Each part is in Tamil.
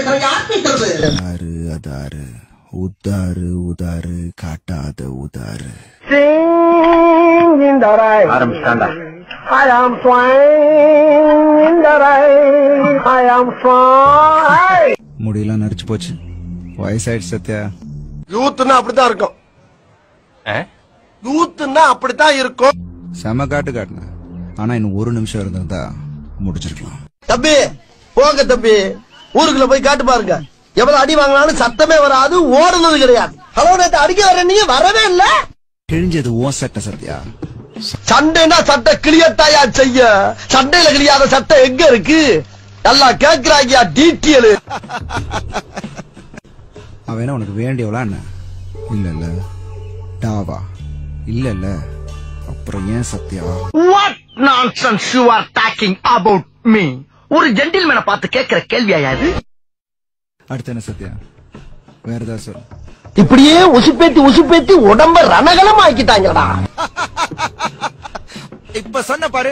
அதாரு அதாரு உதாரு உதாரு காட்டாத உதாரு ஆரம்பிச்சாண்டா. I am flying in the rain. I am flying. முடியெல்லாம் நரிச்சு போச்சு. வயசாயிடுச்சு சத்யா. யூத்னா அப்படித்தான் இருக்கும். யூத்னா அப்படித்தான் இருக்கும். செம காட்டு காட்டுன. ஆனா இன்னும் ஒரு நிமிஷம் இருந்தா முடிச்சிருக்கலாம். தம்பி போங்க தம்பி, ஊருக்குள்ள போய் காட்டு பாருங்க. எவ்வளவு அடி வாங்கினாலும் சத்தமே வராது, ஓடுனது கிடையாது. ஹலோ, நேத்து அடிக்க வர நீங்க வரவே இல்ல. கிழிஞ்சது ஓ சட்டை சத்யா. சண்டைனா சட்டை கிளியத்தாயா செய்ய, சண்டையில கிளியாத சட்டை எங்க இருக்கு? நல்லா கேக்குறாங்க டீட்டெயில். அவன் உனக்கு வேண்டியவளா என்ன? இல்ல இல்ல டாவா இல்ல இல்ல. அப்புறம் ஏன் Sathya? What nonsense you are talking about me? ஒரு ஜென்டில்மேனை பார்த்து கேட்கிற கேள்வியா இது? அடுத்து என்ன சத்யா? வேற ஏதாவது சொல்லு. இப்படியே உசுப்பேத்தி உடம்ப ரணகலம் ஆக்கிட்டாங்கடா. இப்ப சொன்ன பாரு,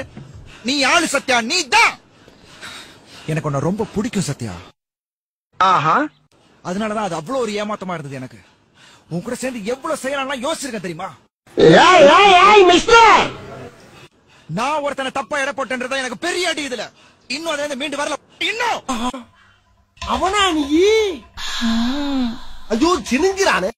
நீ ஆளு சத்யா, நீ தான். எனக்கு உன்னை ரொம்ப பிடிக்கும் சத்யா. ஆஹா, அதனாலதான் அது அவ்வளவு ஒரு ஏமாத்தமா இருந்தது எனக்கு. உன் கூட சேர்ந்து எவ்வளவு செய்யலாம் யோசிச்சிருக்கேன் தெரியுமா? நான் ஒருத்தனை தப்பா எடை போட்டேன்றதா எனக்கு பெரிய அடி. இதுல இன்னும் அதுல மீண்டு வரல. இன்னும் அவனா நீ? ஐயோ சினுங்கிறானே.